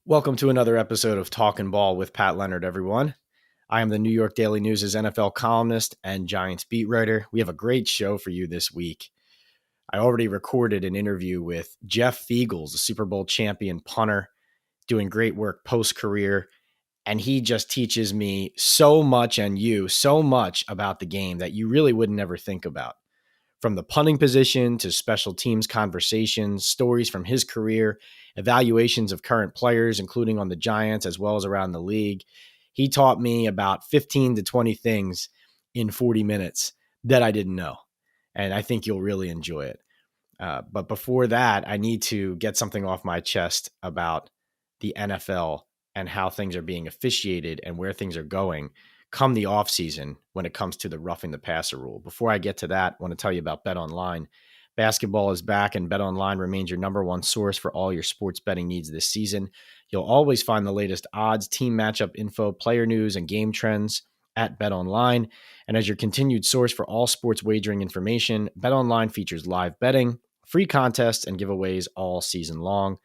Welcome to another episode of Talkin Ball with Pat Leonard, everyone. I am the New York Daily News' NFL columnist and Giants beat writer. We have a great show for you this week. I already recorded an interview with Jeff Feagles, a Super Bowl champion punter, doing great work post-career, and he just teaches me so much and you so much about the game that you really would never think about. From the punting position to special teams conversations, stories from his career, evaluations of current players, including on the Giants as well as around the league. He taught me about 15 to 20 things in 40 minutes that I didn't know. And I think you'll really enjoy it. But before that, I need to get something off my chest about the NFL and how things are being officiated and where things are going come the offseason when it comes to the roughing the passer rule. Before I get to that, I want to tell you about BetOnline. Basketball is back, and BetOnline remains your number one source for all your sports betting needs this season. You'll always find the latest odds, team matchup info, player news, and game trends at BetOnline. And as your continued source for all sports wagering information, BetOnline features live betting, free contests, and giveaways all season long.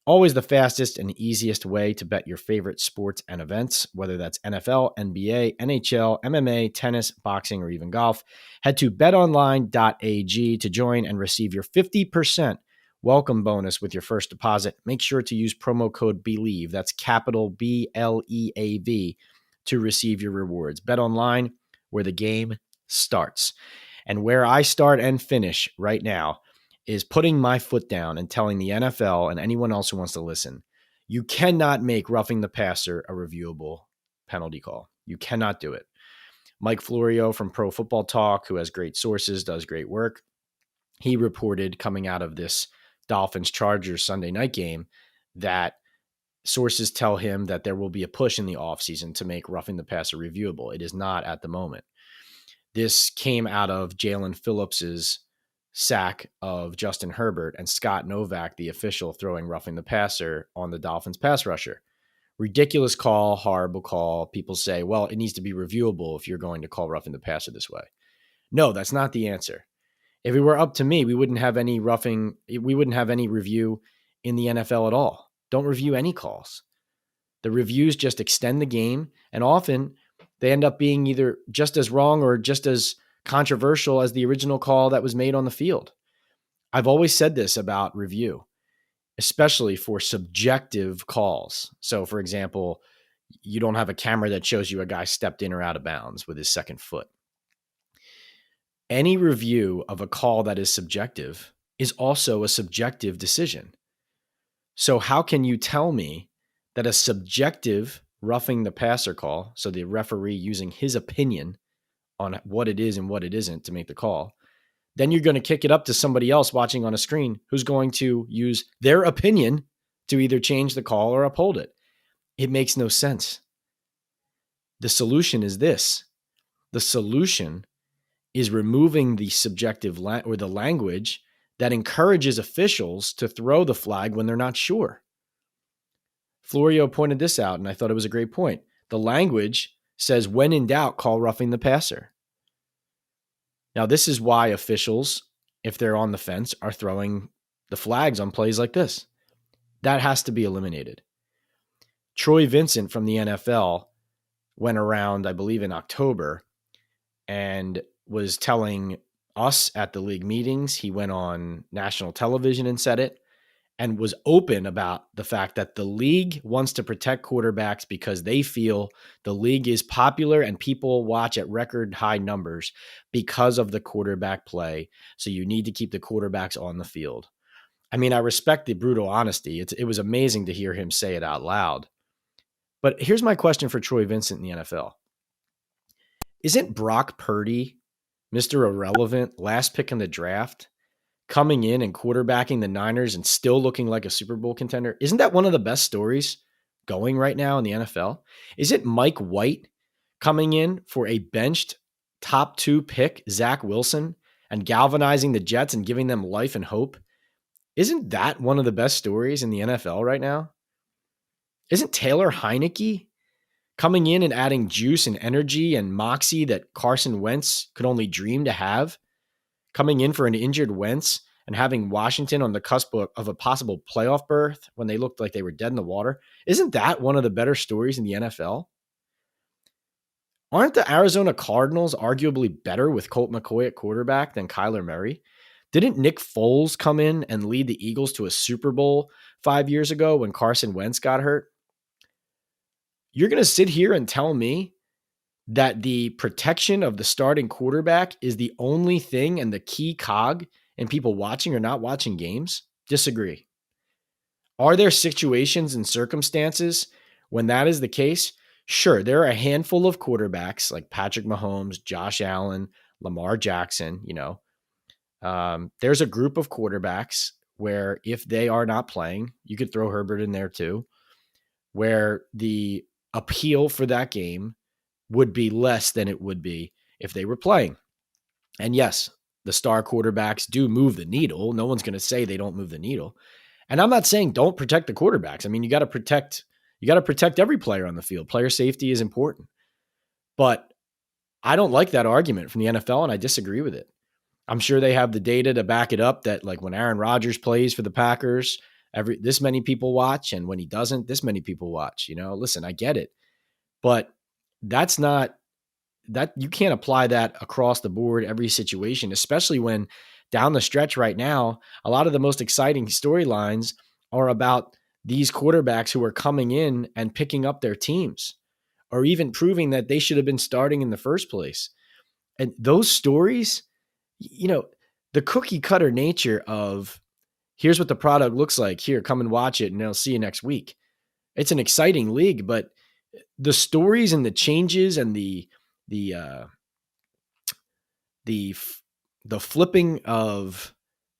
Always the fastest and easiest way to bet your favorite sports and events, whether that's NFL, NBA, NHL, MMA, tennis, boxing, or even golf. Head to betonline.ag to join and receive your 50% welcome bonus with your first deposit. Make sure to use promo code BELIEVE, that's capital BLEAV, to receive your rewards. BetOnline, where the game starts. And where I start and finish right now is putting my foot down and telling the NFL and anyone else who wants to listen, you cannot make roughing the passer a reviewable penalty call. You cannot do it. Mike Florio from Pro Football Talk, who has great sources, does great work. He reported coming out of this Dolphins-Chargers Sunday night game that sources tell him that there will be a push in the offseason to make roughing the passer reviewable. It is not at the moment. This came out of Jalen Phillips's sack of Justin Herbert and Scott Novak, the official, throwing roughing the passer on the Dolphins pass rusher. Ridiculous call, horrible call. People say, well, it needs to be reviewable if you're going to call roughing the passer this way. No, that's not the answer. If it were up to me, we wouldn't have any review in the NFL at all. Don't review any calls. The reviews just extend the game, and often they end up being either just as wrong or just as controversial as the original call that was made on the field. I've always said this about review, especially for subjective calls. So, for example, you don't have a camera that shows you a guy stepped in or out of bounds with his second foot. Any review of a call that is subjective is also a subjective decision. So how can you tell me that a subjective roughing the passer call, so the referee using his opinion on what it is and what it isn't to make the call, then you're going to kick it up to somebody else watching on a screen who's going to use their opinion to either change the call or uphold it? It makes no sense. The solution is this. The solution is removing the subjective or the language that encourages officials to throw the flag when they're not sure. Florio pointed this out, and I thought it was a great point. The language says, when in doubt, call roughing the passer. Now, this is why officials, if they're on the fence, are throwing the flags on plays like this. That has to be eliminated. Troy Vincent from the NFL went around, I believe, in October and was telling us at the league meetings. He went on national television and said it, and was open about the fact that the league wants to protect quarterbacks because they feel the league is popular and people watch at record high numbers because of the quarterback play. So you need to keep the quarterbacks on the field. I mean, I respect the brutal honesty. It was amazing to hear him say it out loud. But here's my question for Troy Vincent in the NFL. Isn't Brock Purdy, Mr. Irrelevant, last pick in the draft, coming in and quarterbacking the Niners and still looking like a Super Bowl contender? Isn't that one of the best stories going right now in the NFL? Is it Mike White coming in for a benched top 2 pick, Zach Wilson, and galvanizing the Jets and giving them life and hope? Isn't that one of the best stories in the NFL right now? Isn't Taylor Heineke coming in and adding juice and energy and moxie that Carson Wentz could only dream to have? Coming in for an injured Wentz and having Washington on the cusp of a possible playoff berth when they looked like they were dead in the water, isn't that one of the better stories in the NFL? Aren't the Arizona Cardinals arguably better with Colt McCoy at quarterback than Kyler Murray? Didn't Nick Foles come in and lead the Eagles to a Super Bowl 5 years ago when Carson Wentz got hurt? You're going to sit here and tell me that the protection of the starting quarterback is the only thing and the key cog in people watching or not watching games? Disagree. Are there situations and circumstances when that is the case? Sure, there are a handful of quarterbacks like Patrick Mahomes, Josh Allen, Lamar Jackson. There's a group of quarterbacks where if they are not playing, you could throw Herbert in there too, where the appeal for that game would be less than it would be if they were playing. And yes, the star quarterbacks do move the needle. No one's going to say they don't move the needle. And I'm not saying don't protect the quarterbacks. I mean, you got to protect every player on the field. Player safety is important. But I don't like that argument from the NFL, and I disagree with it. I'm sure they have the data to back it up that, like, when Aaron Rodgers plays for the Packers, this many people watch, and when he doesn't, this many people watch. Listen, I get it. But that's not that you can't apply that across the board, every situation, especially when down the stretch right now, a lot of the most exciting storylines are about these quarterbacks who are coming in and picking up their teams or even proving that they should have been starting in the first place. And those stories, the cookie cutter nature of here's what the product looks like. Here, come and watch it and I'll see you next week. It's an exciting league, but the stories and the changes and the flipping of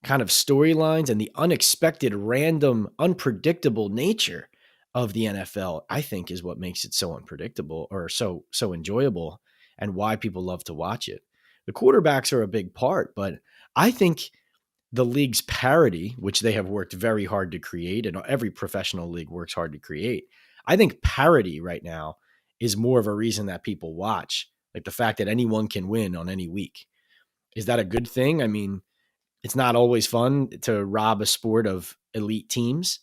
kind of storylines and the unexpected, random, unpredictable nature of the NFL, I think, is what makes it so unpredictable or so enjoyable and why people love to watch it. The quarterbacks are a big part, but I think the league's parity, which they have worked very hard to create, and every professional league works hard to create, I think parity right now is more of a reason that people watch, like the fact that anyone can win on any week. Is that a good thing? I mean, it's not always fun to rob a sport of elite teams,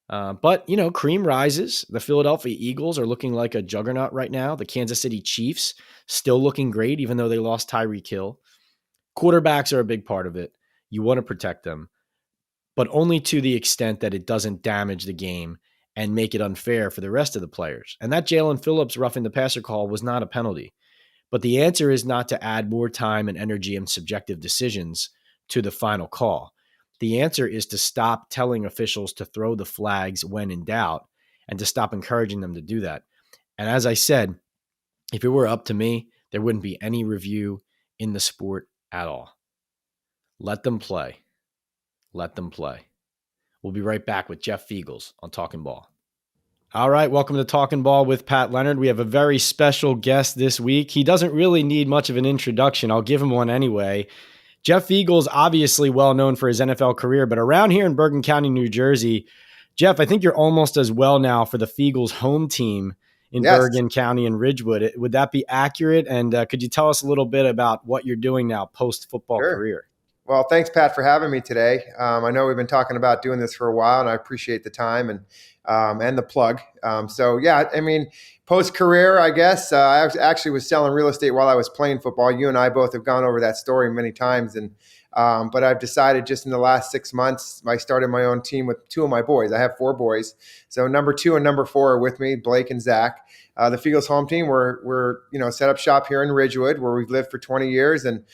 but cream rises. The Philadelphia Eagles are looking like a juggernaut right now. The Kansas City Chiefs still looking great, even though they lost Tyreek Hill. Quarterbacks are a big part of it. You want to protect them, but only to the extent that it doesn't damage the game and make it unfair for the rest of the players. And that Jalen Phillips roughing the passer call was not a penalty. But the answer is not to add more time and energy and subjective decisions to the final call. The answer is to stop telling officials to throw the flags when in doubt and to stop encouraging them to do that. And as I said, if it were up to me, there wouldn't be any review in the sport at all. Let them play. Let them play. We'll be right back with Jeff Feagles on Talkin Ball. All right, welcome to Talkin Ball with Pat Leonard. We have a very special guest this week. He doesn't really need much of an introduction. I'll give him one anyway. Jeff Feagles, obviously well known for his NFL career, but around here in Bergen County, New Jersey, Jeff, I think you're almost as well now for the Feagles home team in Bergen County and Ridgewood. Would that be accurate? And could you tell us a little bit about what you're doing now post-football career? Well, thanks, Pat, for having me today. I know we've been talking about doing this for a while, and I appreciate the time and the plug. Post-career, I guess, I actually was selling real estate while I was playing football. You and I both have gone over that story many times. But I've decided just in the last 6 months, I started my own team with two of my boys. I have 4 boys. So number 2 and number 4 are with me, Blake and Zach. The Feagles home team, we're set up shop here in Ridgewood where we've lived for 20 years and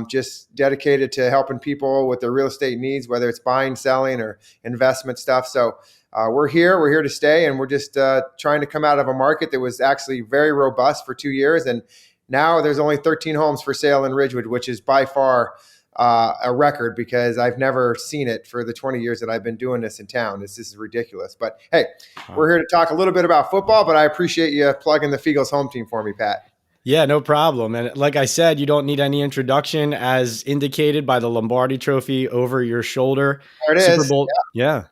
just dedicated to helping people with their real estate needs, whether it's buying, selling, or investment stuff. So we're here to stay, and we're just trying to come out of a market that was actually very robust for 2 years. And now there's only 13 homes for sale in Ridgewood, which is by far a record because I've never seen it for the 20 years that I've been doing this in town. This is ridiculous. But hey, we're here to talk a little bit about football, but I appreciate you plugging the Feagles home team for me, Pat. Yeah, no problem. And like I said, you don't need any introduction as indicated by the Lombardi Trophy over your shoulder. There it Super is. Bowl. Yeah,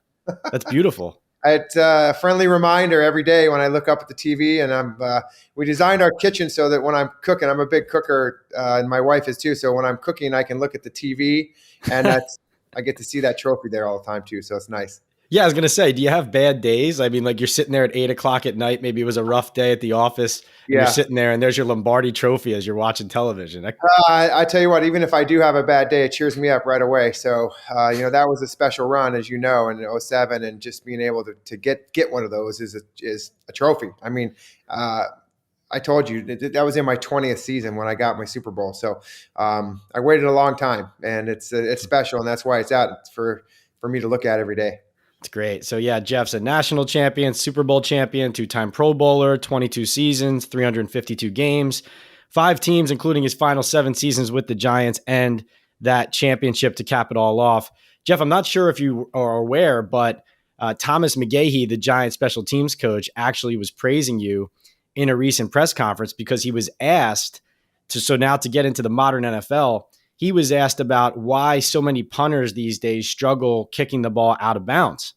that's beautiful. It's a friendly reminder every day when I look up at the TV, and we designed our kitchen so that when I'm cooking, I'm a big cooker, and my wife is too. So when I'm cooking, I can look at the TV, and I get to see that trophy there all the time too. So it's nice. Yeah, I was going to say, do you have bad days? I mean, like you're sitting there at 8 o'clock at night, maybe it was a rough day at the office and you're Yeah. sitting there and there's your Lombardi trophy as you're watching television. I tell you what, even if I do have a bad day, it cheers me up right away. So, that was a special run, as you know, in '07, and just being able to get one of those is a trophy. I mean, I told you that was in my 20th season when I got my Super Bowl. So I waited a long time, and it's special, and that's why it's out for me to look at every day. It's great. So yeah, Jeff's a national champion, Super Bowl champion, 2-time Pro Bowler, 22 seasons, 352 games, 5 teams, including his final 7 seasons with the Giants and that championship to cap it all off. Jeff, I'm not sure if you are aware, but Thomas McGahee, the Giants special teams coach, actually was praising you in a recent press conference because he was asked to get into the modern NFL, he was asked about why so many punters these days struggle kicking the ball out of bounds.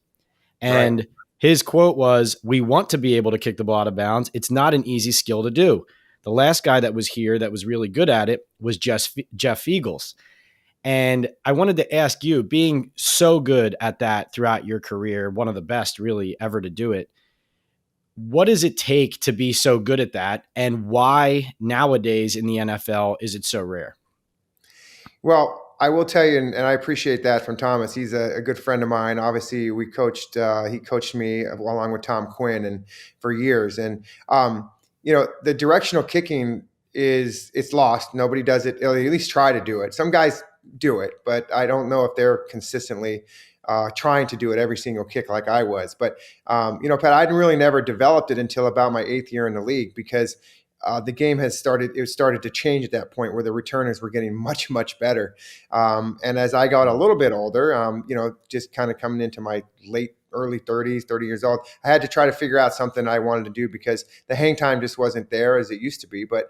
And his quote was, "We want to be able to kick the ball out of bounds. It's not an easy skill to do. The last guy that was here that was really good at it was Jeff Feagles." And I wanted to ask you, being so good at that throughout your career, one of the best really ever to do it, what does it take to be so good at that? And why nowadays in the NFL is it so rare? Well, I will tell you, and I appreciate that from Thomas. He's a good friend of mine. Obviously, he coached me along with Tom Quinn and for years. And, the directional kicking it's lost. Nobody does it. Or at least try to do it. Some guys do it, but I don't know if they're consistently trying to do it every single kick like I was. But, Pat, I really never developed it until about my 8th year in the league because the game started to change at that point where the returners were getting much, much better. And as I got a little bit older, just kind of coming into my early 30s, 30 years old, I had to try to figure out something I wanted to do because the hang time just wasn't there as it used to be. But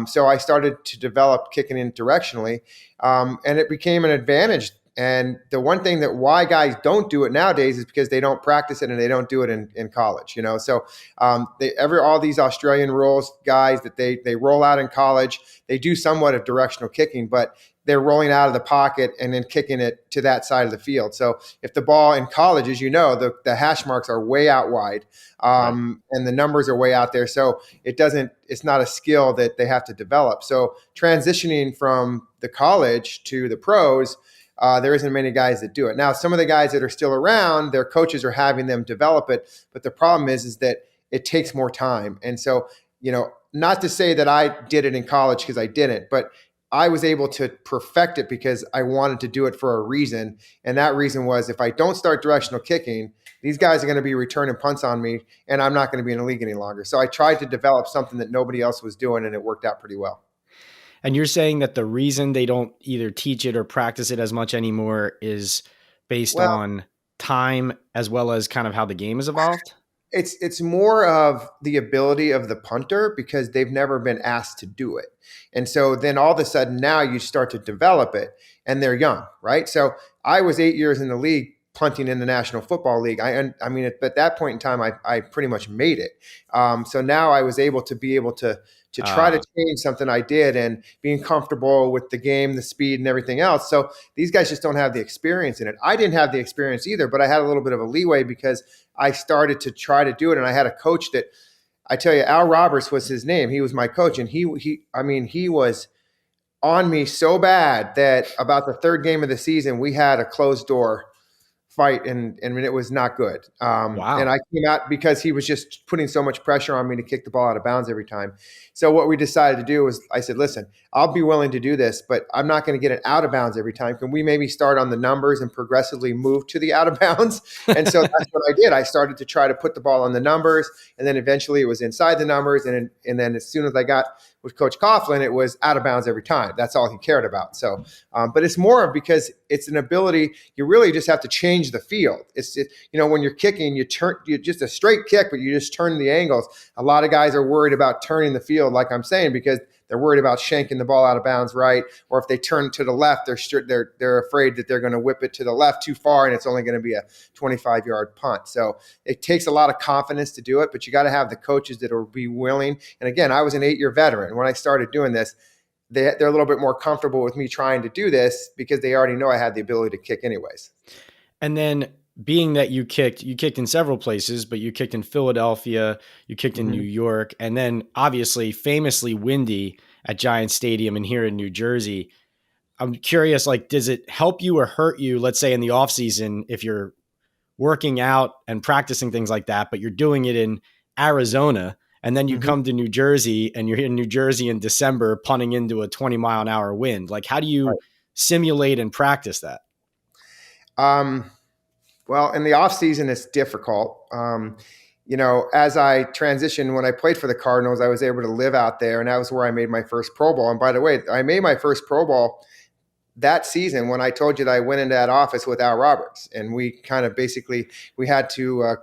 so I started to develop kicking in directionally, and it became an advantage. And the one thing that why guys don't do it nowadays is because they don't practice it and they don't do it in college, So all these Australian rules guys that they roll out in college, they do somewhat of directional kicking, but they're rolling out of the pocket and then kicking it to that side of the field. So if the ball in college, as you know, the hash marks are way out wide, and the numbers are way out there. So it's not a skill that they have to develop. So transitioning from the college to the pros, there isn't many guys that do it. Now, some of the guys that are still around, their coaches are having them develop it. But the problem is that it takes more time. And so, not to say that I did it in college because I didn't, but I was able to perfect it because I wanted to do it for a reason. And that reason was if I don't start directional kicking, these guys are going to be returning punts on me and I'm not going to be in the league any longer. So I tried to develop something that nobody else was doing and it worked out pretty well. And you're saying that the reason they don't either teach it or practice it as much anymore is based on time as well as kind of how the game has evolved? It's more of the ability of the punter because they've never been asked to do it. And so then all of a sudden now you start to develop it and they're young, right? So I was 8 years in the league punting in the National Football League. At that point in time, I pretty much made it. So now I was able to try to change something I did and being comfortable with the game, the speed and everything else. So these guys just don't have the experience in it. I didn't have the experience either, but I had a little bit of a leeway because I started to try to do it. And I had a coach that I tell you, Al Roberts was his name. He was my coach. And he was on me so bad that about the 3rd game of the season, we had a closed door fight and it was not good. Wow. And I came out because he was just putting so much pressure on me to kick the ball out of bounds every time. So what we decided to do was I said, listen, I'll be willing to do this, but I'm not going to get it out of bounds every time. Can we maybe start on the numbers and progressively move to the out of bounds? And so that's what I did. I started to try to put the ball on the numbers and then eventually it was inside the numbers. And then as soon as I got with Coach Coughlin, it was out of bounds every time. That's all he cared about. So, but it's more of because it's an ability, you really just have to change the field. When you're kicking, you just a straight kick, but you just turn the angles. A lot of guys are worried about turning the field, like I'm saying, because they're worried about shanking the ball out of bounds, right? Or if they turn to the left, they're afraid that they're going to whip it to the left too far and it's only going to be a 25-yard punt. So it takes a lot of confidence to do it, but you got to have the coaches that will be willing. And again, I was an 8-year veteran when I started doing this. they're a little bit more comfortable with me trying to do this because they already know I had the ability to kick anyways. And then being that you kicked in several places, but you kicked in Philadelphia, you kicked in New York, and then obviously famously windy at Giant Stadium and here in New Jersey. I'm curious, like, does it help you or hurt you, let's say in the off season, if you're working out and practicing things like that, but you're doing it in Arizona and then you come to New Jersey and you're in New Jersey in December punting into a 20-mile-an-hour wind? Like, how do you simulate and practice that? Well, in the off season, it's difficult. As I transitioned, when I played for the Cardinals, I was able to live out there, and that was where I made my first Pro Bowl. And by the way, I made my first Pro Bowl that season when I told you that I went into that office with Al Roberts, and we kind of basically, we had to,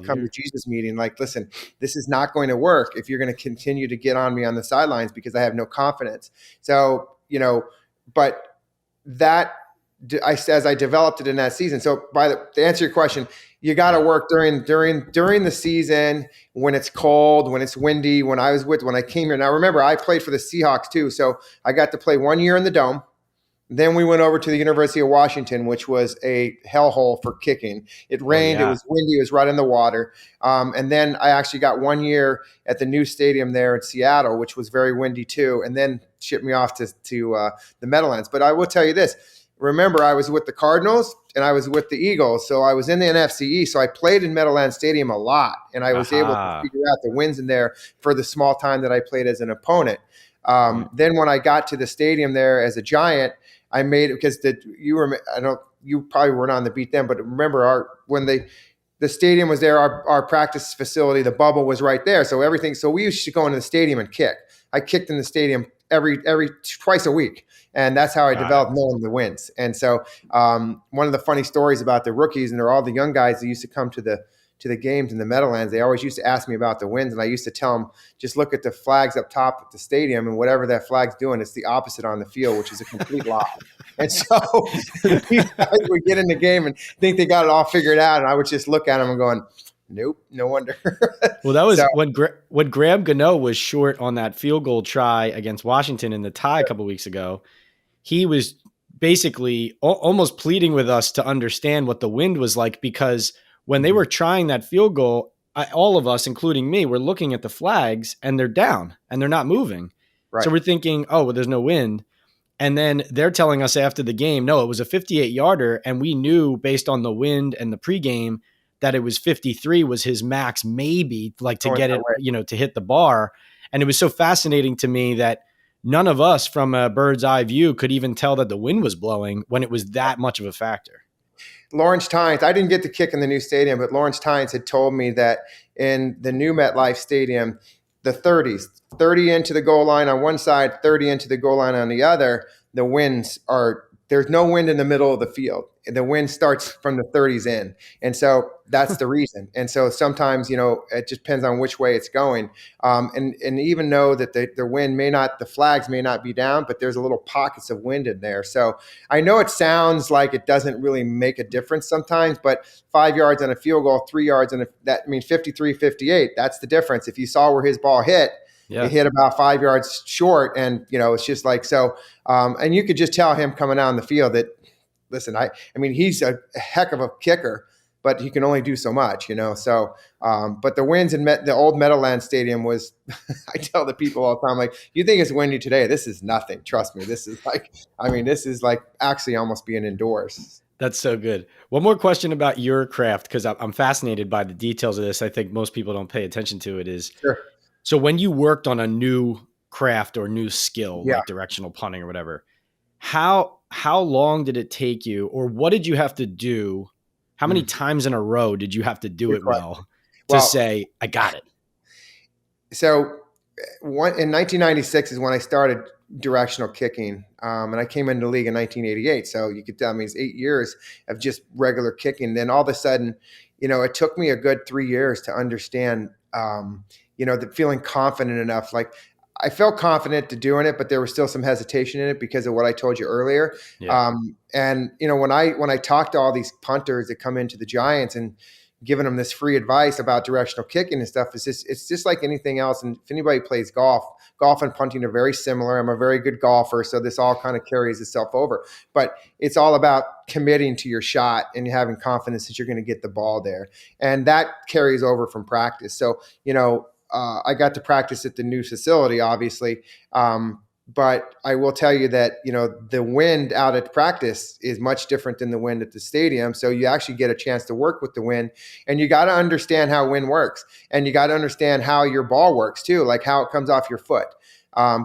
come to Jesus meeting. Like, listen, this is not going to work if you're going to continue to get on me on the sidelines because I have no confidence. So, but that, as I developed it in that season. So to answer your question, you got to work during the season when it's cold, when it's windy, when I came here. Now, remember, I played for the Seahawks too. So I got to play 1 year in the Dome. Then we went over to the University of Washington, which was a hellhole for kicking. It rained, It was windy, it was right in the water. And then I actually got 1 year at the new stadium there in Seattle, which was very windy too, and then shipped me off to the Meadowlands. But I will tell you this. Remember, I was with the Cardinals and I was with the Eagles. So I was in the NFC East. So I played in Meadowlands Stadium a lot, and I was able to figure out the wins in there for the small time that I played as an opponent. Then when I got to the stadium there as a Giant, I made it because you probably weren't on the beat then, but remember when the stadium was there, our practice facility, the bubble was right there. So we used to go into the stadium and kick. I kicked in the stadium every twice a week. And that's how I developed knowing the wins. And so one of the funny stories about the rookies, and they're all the young guys that used to come to the games in the Meadowlands, they always used to ask me about the wins. And I used to tell them, just look at the flags up top at the stadium, and whatever that flag's doing, it's the opposite on the field, which is a complete lie. And so these guys would get in the game and think they got it all figured out. And I would just look at them and going, nope, no wonder. Well, that was when Graham Gano was short on that field goal try against Washington in the tie a couple weeks ago. He was basically almost pleading with us to understand what the wind was like, because when they were trying that field goal, all of us, including me, were looking at the flags and they're down and they're not moving. Right. So we're thinking, oh, well, there's no wind. And then they're telling us after the game, no, it was a 58-yarder. And we knew based on the wind and the pregame that it was 53 was his max, maybe, like to get it, to hit the bar. And it was so fascinating to me that none of us from a bird's eye view could even tell that the wind was blowing when it was that much of a factor. Lawrence Tynes, I didn't get to kick in the new stadium, but Lawrence Tynes had told me that in the new MetLife Stadium, the 30s, 30 into the goal line on one side, 30 into the goal line on the other, the winds there's no wind in the middle of the field. The wind starts from the 30s in. And so that's the reason. And so sometimes, it just depends on which way it's going. And even though that the wind the flags may not be down, but there's a little pockets of wind in there. So I know it sounds like it doesn't really make a difference sometimes, but 5 yards on a field goal, 3 yards, 53, 58, that's the difference. If you saw where his ball hit, It hit about 5 yards short, and it's just like so. And you could just tell him coming out on the field that, listen, I mean, he's a heck of a kicker, but he can only do so much, So, but the winds in the old Meadowlands Stadium was, I tell the people all the time, like, you think it's windy today? This is nothing. Trust me. This is like actually almost being indoors. That's so good. One more question about your craft, because I'm fascinated by the details of this. I think most people don't pay attention to it. Sure. So when you worked on a new craft or new skill, like directional punting or whatever, how long did it take you, or what did you have to do? How many times in a row did you have to do it well to say, I got it? So in 1996 is when I started directional kicking. And I came into the league in 1988. So you could tell me it's 8 years of just regular kicking. Then all of a sudden, it took me a good 3 years to understand, the feeling confident enough. Like, I felt confident to doing it, but there was still some hesitation in it because of what I told you earlier. Yeah. And when I talk to all these punters that come into the Giants, and giving them this free advice about directional kicking and stuff. It's just like anything else. And if anybody plays golf and punting are very similar. I'm a very good golfer, so this all kind of carries itself over. But it's all about committing to your shot and having confidence that you're going to get the ball there. And that carries over from practice. So, I got to practice at the new facility, obviously. But I will tell you that, the wind out at practice is much different than the wind at the stadium. So you actually get a chance to work with the wind, and you got to understand how wind works, and you got to understand how your ball works too, like how it comes off your foot.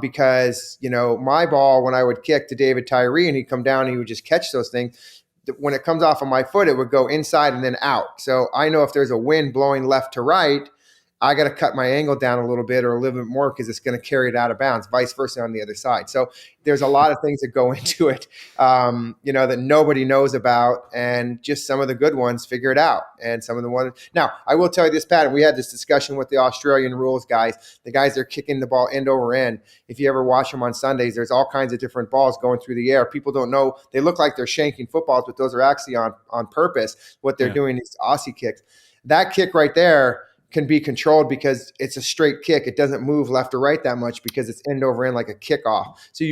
Because, my ball, when I would kick to David Tyree and he'd come down and he would just catch those things, when it comes off of my foot, it would go inside and then out. So I know if there's a wind blowing left to right, I got to cut my angle down a little bit or a little bit more because it's going to carry it out of bounds, vice versa on the other side. So there's a lot of things that go into it, that nobody knows about, and just some of the good ones figure it out. And some of the ones, now I will tell you this, Pat, and we had this discussion with the Australian rules guys, the guys that are kicking the ball end over end. If you ever watch them on Sundays, there's all kinds of different balls going through the air. People don't know, they look like they're shanking footballs, but those are actually on purpose. What they're doing is Aussie kicks. That kick right there can be controlled because it's a straight kick. It doesn't move left or right that much because it's end over end like a kickoff. So if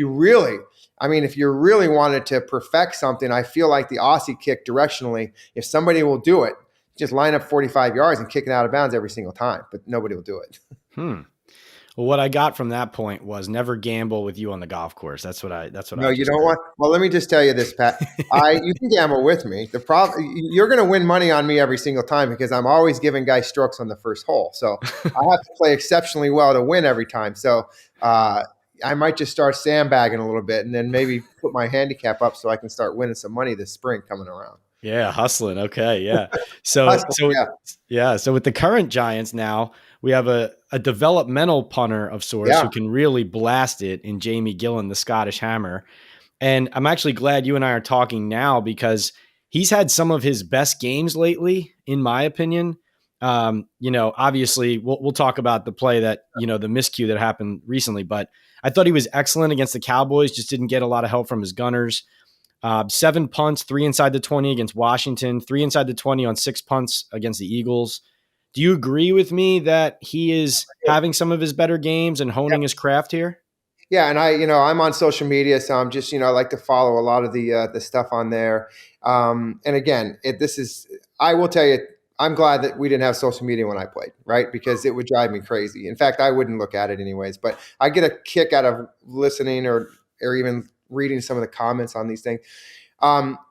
you really wanted to perfect something, I feel like the Aussie kick directionally, if somebody will do it, just line up 45 yards and kick it out of bounds every single time, but nobody will do it. Well, what I got from that point was never gamble with you on the golf course. That's what I No, you don't want. Well, let me just tell you this, Pat. You can gamble with me. The problem, you're going to win money on me every single time because I'm always giving guys strokes on the first hole. So I have to play exceptionally well to win every time. So I might just start sandbagging a little bit and then maybe put my handicap up so I can start winning some money this spring coming around. Yeah, hustling. Okay, yeah. So with the current Giants now, we have a developmental punter of sorts who can really blast it in Jamie Gillan, the Scottish Hammer. And I'm actually glad you and I are talking now because he's had some of his best games lately, in my opinion. Obviously we'll talk about the play that, the miscue that happened recently, but I thought he was excellent against the Cowboys, just didn't get a lot of help from his gunners. 7 punts, 3 inside the 20 against Washington, 3 inside the 20 on 6 punts against the Eagles. Do you agree with me that he is having some of his better games and honing his craft here? Yeah, and I'm on social media, so I'm just, I like to follow a lot of the stuff on there. And again, I will tell you, I'm glad that we didn't have social media when I played, right? Because it would drive me crazy. In fact, I wouldn't look at it anyways. But I get a kick out of listening or even reading some of the comments on these things.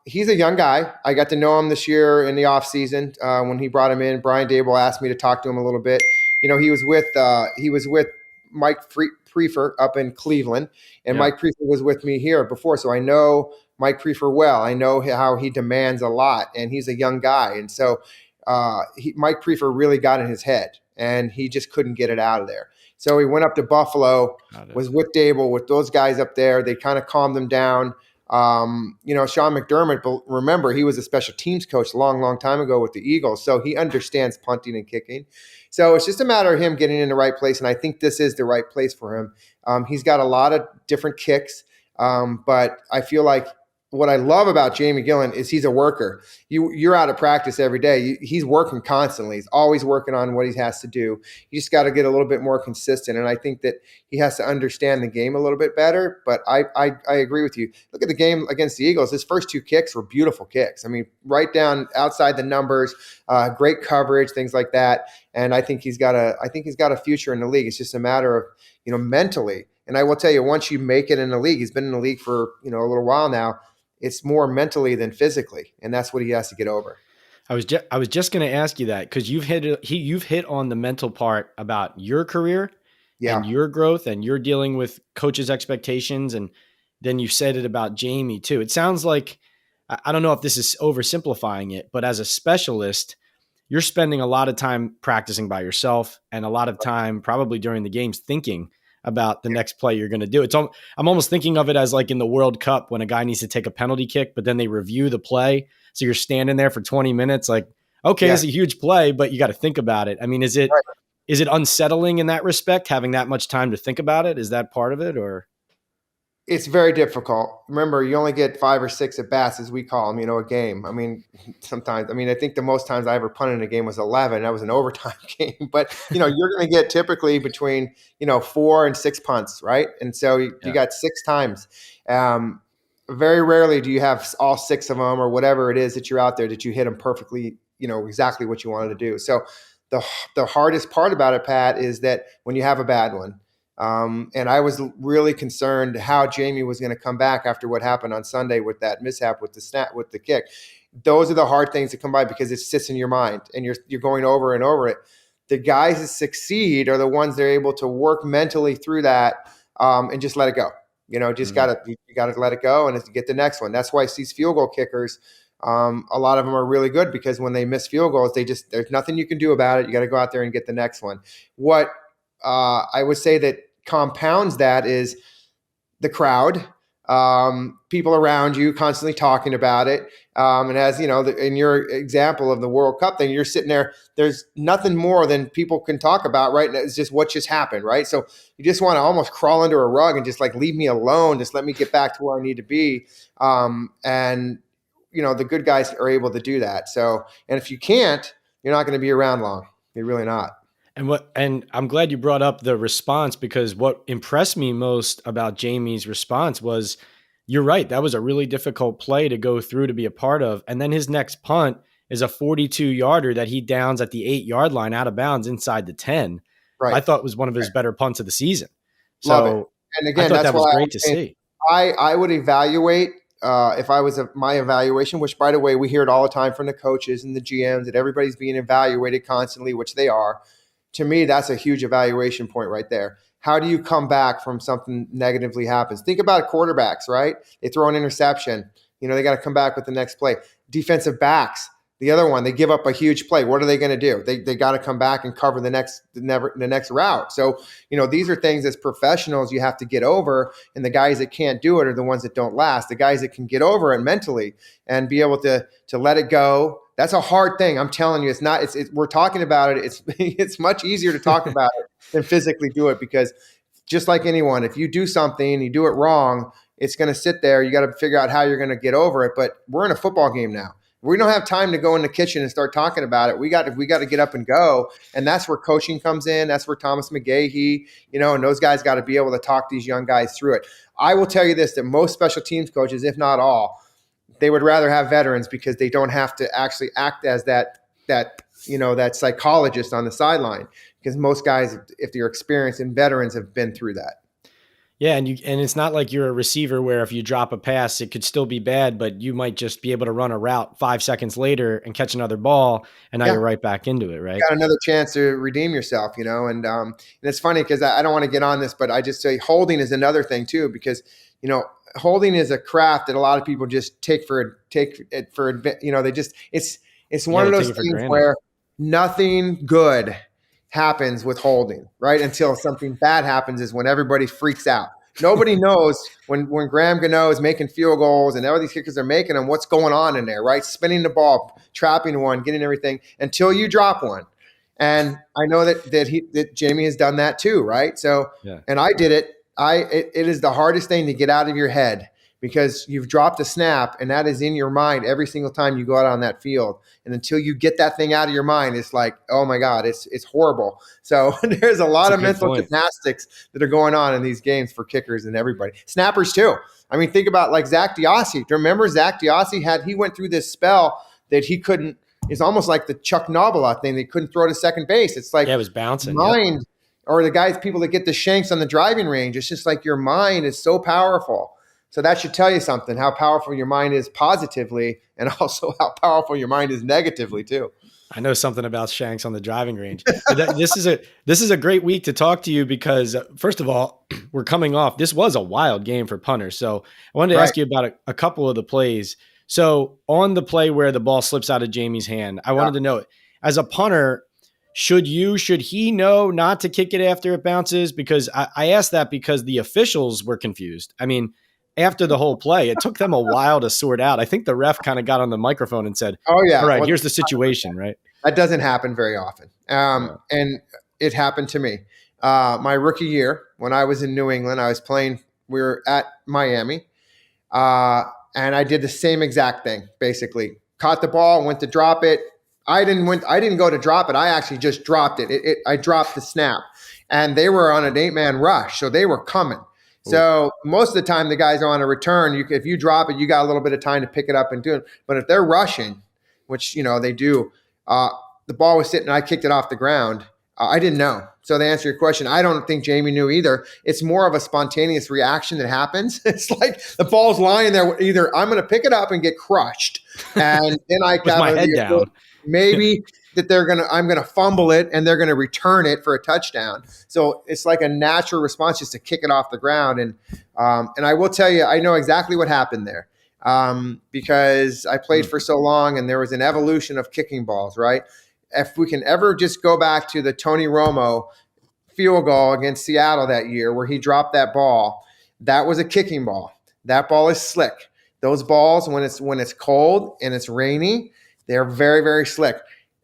He's a young guy. I got to know him this year in the off season when he brought him in. Brian Daboll asked me to talk to him a little bit. He was with Mike Prefer up in Cleveland, and Mike Prefer was with me here before, so I know Mike Prefer well. I know how he demands a lot, and he's a young guy, and so Mike Prefer really got in his head, and he just couldn't get it out of there. So he went up to Buffalo, was with Daboll, with those guys up there. They kind of calmed him down. Sean McDermott, but remember, he was a special teams coach a long, long time ago with the Eagles. So he understands punting and kicking. So it's just a matter of him getting in the right place. And I think this is the right place for him. He's got a lot of different kicks. But I feel like what I love about Jamie Gillan is he's a worker. You're out of practice every day. He's working constantly. He's always working on what he has to do. You just got to get a little bit more consistent. And I think that he has to understand the game a little bit better. But I agree with you. Look at the game against the Eagles. His first 2 kicks were beautiful kicks. I mean, right down outside the numbers, great coverage, things like that. And I think he's got a future in the league. It's just a matter of, mentally. And I will tell you, once you make it in the league, he's been in the league for, a little while now. It's more mentally than physically, and that's what he has to get over. I was just going to ask you that because you've hit on the mental part about your career and your growth, and you're dealing with coaches' expectations, and then you said it about Jamie too. It sounds like, I don't know if this is oversimplifying it, but as a specialist, you're spending a lot of time practicing by yourself and a lot of time probably during the games thinking about the next play you're going to do. I'm almost thinking of it as like in the World Cup when a guy needs to take a penalty kick, but then they review the play. So you're standing there for 20 minutes like, okay, it's a huge play, but you got to think about it. I mean, is it unsettling in that respect, having that much time to think about it? Is that part of it or? It's very difficult. Remember, you only get 5 or 6 at bats, as we call them, a game. I mean, sometimes, I think the most times I ever punted in a game was 11. That was an overtime game. But, you're going to get typically between, 4 and 6 punts, right? And so you got 6 times. Very rarely do you have all 6 of them or whatever it is that you're out there that you hit them perfectly, exactly what you wanted to do. So the hardest part about it, Pat, is that when you have a bad one, and I was really concerned how Jamie was going to come back after what happened on Sunday with that mishap with the snap, with the kick. Those are the hard things to come by because it sits in your mind and you're going over and over it. The guys that succeed are the ones that are able to work mentally through that and just let it go. You gotta let it go and get the next one. That's why these field goal kickers, a lot of them are really good because when they miss field goals, there's nothing you can do about it. You got to go out there and get the next one. What I would say that compounds that is the crowd, people around you constantly talking about it. And as in your example of the World Cup thing, you're sitting there, there's nothing more than people can talk about, right? And it's just what just happened, right? So you just want to almost crawl under a rug and just like, leave me alone. Just let me get back to where I need to be. And the good guys are able to do that. So, and if you can't, you're not going to be around long. You're really not. And I'm glad you brought up the response, because what impressed me most about Jamie's response was, you're right, that was a really difficult play to go through, to be a part of. And then his next punt is a 42-yarder that he downs at the 8-yard line out of bounds inside the 10. Right. I thought was one of his better punts of the season. So love it. And again, I thought that was great to see. I would evaluate if I was my evaluation, which by the way, we hear it all the time from the coaches and the GMs that everybody's being evaluated constantly, which they are. To me, that's a huge evaluation point right there. How do you come back from something negatively happens? Think about quarterbacks, right? They throw an interception. They got to come back with the next play. Defensive backs, the other one, they give up a huge play. What are they going to do? They got to come back and cover the next route. So, these are things as professionals you have to get over, and the guys that can't do it are the ones that don't last. The guys that can get over it mentally and be able to let it go. That's a hard thing. I'm telling you, it's not. We're talking about it. It's much easier to talk about it than physically do it, because just like anyone, if you do something and you do it wrong, it's going to sit there. You got to figure out how you're going to get over it. But we're in a football game now. We don't have time to go in the kitchen and start talking about it. We got to get up and go, and that's where coaching comes in. That's where Thomas McGahee, and those guys got to be able to talk these young guys through it. I will tell you this: that most special teams coaches, if not all, they would rather have veterans because they don't have to actually act as that psychologist on the sideline, because most guys, if they're experienced and veterans, have been through that. Yeah, and it's not like you're a receiver where if you drop a pass, it could still be bad, but you might just be able to run a route 5 seconds later and catch another ball, and now you're right back into it, right? You got another chance to redeem yourself, and it's funny because I don't want to get on this, but I just say holding is another thing too, because holding is a craft that a lot of people just take it for they just it's one of those things where nothing good happens with holding, right? Until something bad happens is when everybody freaks out. Nobody knows when Graham Gano is making field goals and all these kickers are making them, what's going on in there, right? Spinning the ball, trapping one, getting everything until you drop one. And I know that Jamie has done that too, right? So, and I did it. It is the hardest thing to get out of your head, because you've dropped a snap and that is in your mind every single time you go out on that field. And until you get that thing out of your mind, it's like, oh my God, it's horrible. So there's a lot of mental gymnastics that are going on in these games for kickers and everybody. Snappers too. I mean, think about like Zach Diossi. Do you remember Zach Diossi he went through this spell that he couldn't, it's almost like the Chuck Nobila thing. They couldn't throw to second base. It's like, it was bouncing. Mind. Yep. Or the guys, people that get the shanks on the driving range. It's just like your mind is so powerful. So that should tell you something, how powerful your mind is positively, and also how powerful your mind is negatively too. I know something about shanks on the driving range. This is a great week to talk to you because, first of all, we're coming off. This was a wild game for punters. So I wanted to ask you about a couple of the plays. So on the play where the ball slips out of Jamie's hand, I wanted to know, as a punter, should he know not to kick it after it bounces? Because I asked that because the officials were confused. I mean, after the whole play, it took them a while to sort out. I think the ref kind of got on the microphone and said, "Oh yeah, all right, here's the situation." Right? That doesn't happen very often, and it happened to me. My rookie year, when I was in New England, I was playing We were at Miami. And I did the same exact thing, basically. Caught the ball, went to drop it. I didn't go to drop it. I actually just dropped it. I dropped the snap. And they were on an 8-man rush, so they were coming. So most of the time, the guys are on a return. If you drop it, you got a little bit of time to pick it up and do it. But if they're rushing, which they do, the ball was sitting. I kicked it off the ground. I didn't know. So to answer your question, I don't think Jamie knew either. It's more of a spontaneous reaction that happens. It's like the ball's lying there. Either I'm going to pick it up and get crushed, and then I with my head down. Maybe that I'm going to fumble it and they're going to return it for a touchdown. So it's like a natural response just to kick it off the ground. And I will tell you, I know exactly what happened there because I played for so long and there was an evolution of kicking balls, right? If we can ever just go back to the Tony Romo field goal against Seattle that year where he dropped that ball, that was a kicking ball. That ball is slick. Those balls, when it's cold and it's rainy, they're very, very slick.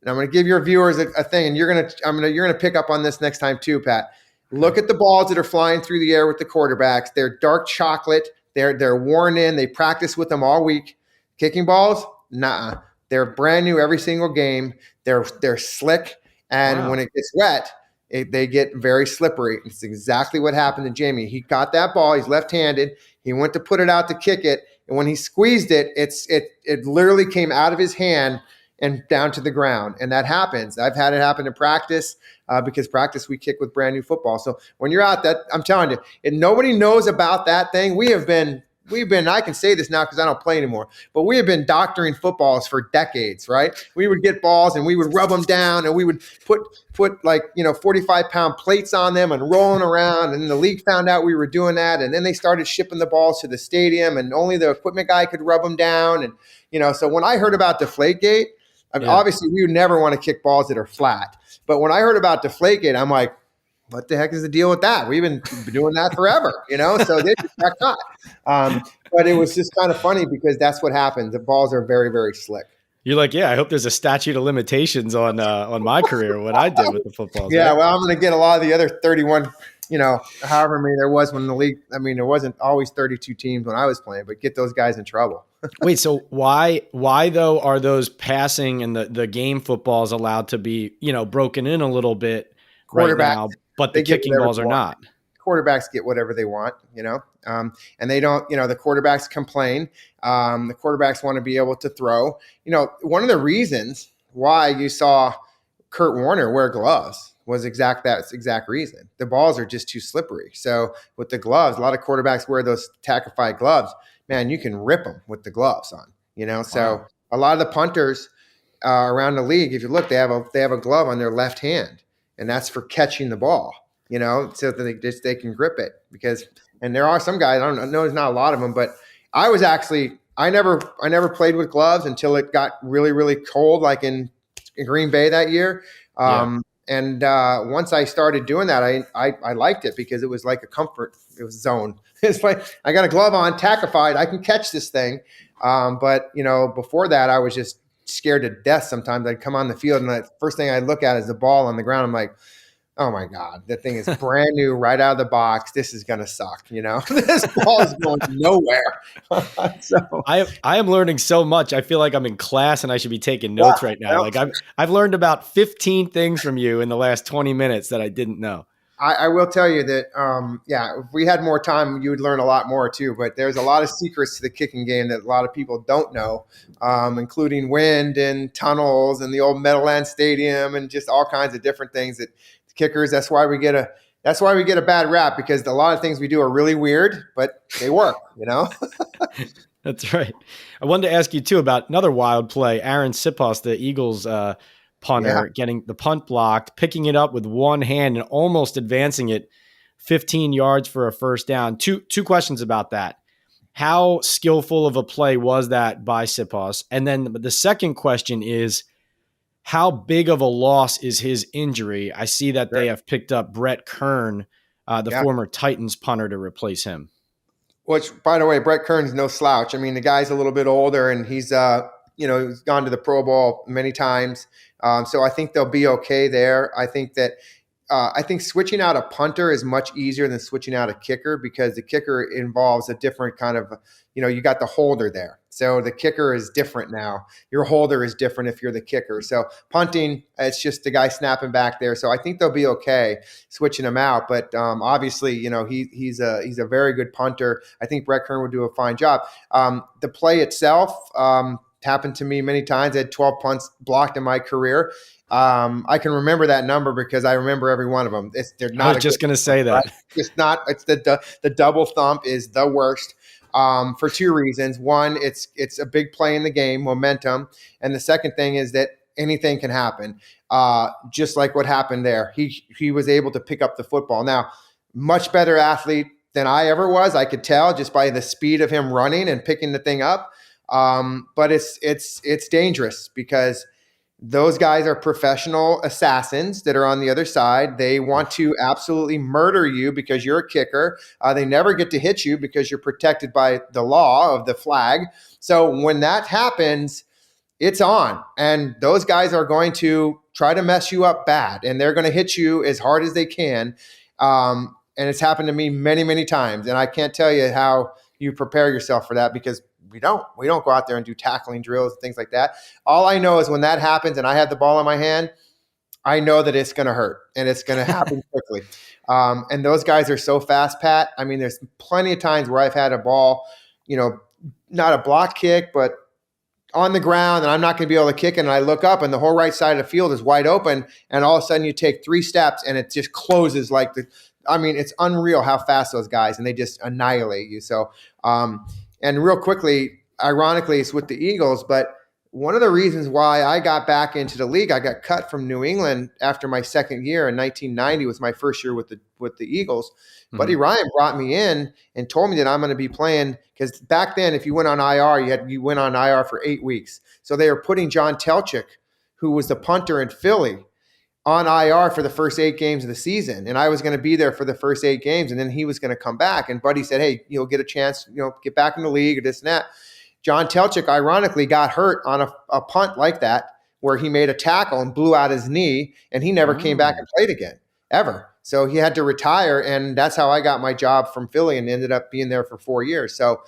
And I'm going to give your viewers a thing, and you're going to pick up on this next time too, Pat. Look at the balls that are flying through the air with the quarterbacks. They're dark chocolate. They're worn in. They practice with them all week. Kicking balls, nah. They're brand new every single game. They're slick, and when it gets wet, they get very slippery. It's exactly what happened to Jamie. He got that ball. He's left-handed. He went to put it out to kick it, and when he squeezed it, it literally came out of his hand and down to the ground. And that happens. I've had it happen in practice because practice we kick with brand new football. So when you're out, that I'm telling you, if nobody knows about that thing, we've been, I can say this now because I don't play anymore, but we have been doctoring footballs for decades, right? We would get balls and we would rub them down and we would put 45-pound plates on them and rolling around. And the league found out we were doing that. And then they started shipping the balls to the stadium and only the equipment guy could rub them down. And, so when I heard about DeflateGate, obviously we would never want to kick balls that are flat. But when I heard about DeflateGate, I'm like, what the heck is the deal with that? We've been doing that forever, so they just got caught. But it was just kind of funny because that's what happens. The balls are very, very slick. You're like, I hope there's a statute of limitations on my career, what I did with the footballs. Yeah, right? Well, I'm going to get a lot of the other 31, however many there was when the league, there wasn't always 32 teams when I was playing, but get those guys in trouble. Wait, so why though are those passing and the game footballs allowed to be, broken in a little bit right now, but the kicking balls are not? Quarterbacks get whatever they want, and they don't, the quarterbacks complain. The quarterbacks want to be able to throw. One of the reasons why you saw Kurt Warner wear gloves was that exact reason. The balls are just too slippery. So with the gloves, a lot of quarterbacks wear those tackified gloves. Man, you can rip them with the gloves on, So a lot of the punters around the league, if you look, they have a glove on their left hand, and that's for catching the ball, so that they can grip it. And there are some guys, I don't know, there's not a lot of them, but I never played with gloves until it got really, really cold, like in Green Bay that year. And once I started doing that, I liked it because it was like a comfort zone. It's like I got a glove on, tackified. I can catch this thing. But before that, I was just scared to death. Sometimes I'd come on the field and the first thing I'd look at is the ball on the ground. I'm like, oh my God, that thing is brand new, right out of the box. This is gonna suck. This ball is going nowhere. So I am learning so much. I feel like I'm in class and I should be taking notes right now. Like I've learned about 15 things from you in the last 20 minutes that I didn't know. I will tell you that, if we had more time, you would learn a lot more too. But there's a lot of secrets to the kicking game that a lot of people don't know, including wind and tunnels and the old Meadowlands Stadium and just all kinds of different things that kickers. That's why we get a bad rap, because a lot of things we do are really weird, but they work. That's right. I wanted to ask you too about another wild play. Aaron Sipos, the Eagles punter, getting the punt blocked, picking it up with one hand and almost advancing it 15 yards for a first down. Two questions about that. How skillful of a play was that by Sipos? And then the second question is, how big of a loss is his injury? I see that they have picked up Brett Kern, the former Titans punter, to replace him. Which, by the way, Brett Kern's no slouch. The guy's a little bit older and he's he's gone to the Pro Bowl many times. So I think they'll be okay there. I think that I think switching out a punter is much easier than switching out a kicker, because the kicker involves a different kind of, you got the holder there. So the kicker is different now. Your holder is different if you're the kicker. So punting, it's just the guy snapping back there. So I think they'll be okay switching him out. But obviously, he's a very good punter. I think Brett Kern would do a fine job. The play itself happened to me many times. I had 12 punts blocked in my career. I can remember that number because I remember every one of them. They're not. I was just going to say that. Right? It's not. It's the double thump is the worst for two reasons. One, it's a big play in the game, momentum, and the second thing is that anything can happen. Just like what happened there, he was able to pick up the football. Now, much better athlete than I ever was. I could tell just by the speed of him running and picking the thing up. But it's dangerous because those guys are professional assassins that are on the other side. They want to absolutely murder you because you're a kicker. They never get to hit you because you're protected by the law of the flag. So when that happens, it's on. And those guys are going to try to mess you up bad, and they're going to hit you as hard as they can. And it's happened to me many, many times. And I can't tell you how you prepare yourself for that, because we don't go out there and do tackling drills and things like that. All I know is when that happens and I have the ball in my hand, I know that it's going to hurt and it's going to happen quickly. And those guys are so fast, Pat. I mean, there's plenty of times where I've had a ball, not a block kick, but on the ground, and I'm not going to be able to kick it. And I look up and the whole right side of the field is wide open. And all of a sudden you take 3 steps and it just closes it's unreal how fast those guys, and they just annihilate you. So, and real quickly, ironically, it's with the Eagles, but one of the reasons why I got back into the league, I got cut from New England after my second year in 1990 was my first year with the Eagles. Mm-hmm. Buddy Ryan brought me in and told me that I'm going to be playing, because back then, if you went on IR, you went on IR for 8 weeks. So they were putting John Telchik, who was the punter in Philly, on IR for the first 8 games of the season. And I was going to be there for the first 8 games, and then he was going to come back. And Buddy said, hey, you'll get a chance, get back in the league or this and that. John Telchik, ironically, got hurt on a punt like that, where he made a tackle and blew out his knee, and he never came back and played again, ever. So he had to retire, and that's how I got my job from Philly and ended up being there for 4 years. So,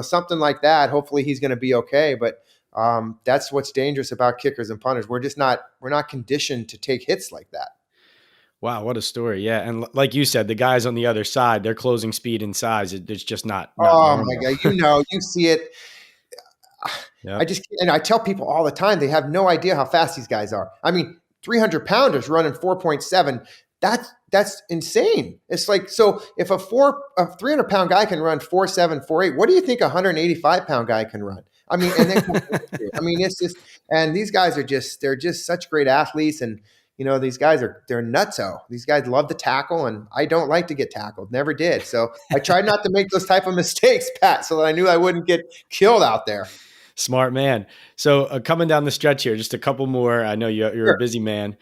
something like that, hopefully he's going to be okay. But that's what's dangerous about kickers and punters. We're not conditioned to take hits like that. Wow, what a story. Yeah. And like you said, the guys on the other side, their closing speed and size, it's just not normal. My God, you see it. Yep. I tell people all the time, they have no idea how fast these guys are. I mean, 300 pounders running 4.7, that's insane. It's like, so if a 300 pound guy can run 4.7, 4.8, what do you think a 185 pound guy can run? I mean, and then, it's just, and these guys they're just such great athletes. And, these guys they're nutso. These guys love to tackle, and I don't like to get tackled. Never did. So I tried not to make those type of mistakes, Pat, so that I knew I wouldn't get killed out there. Smart man. So coming down the stretch here, just a couple more. I know you're Sure. a busy man.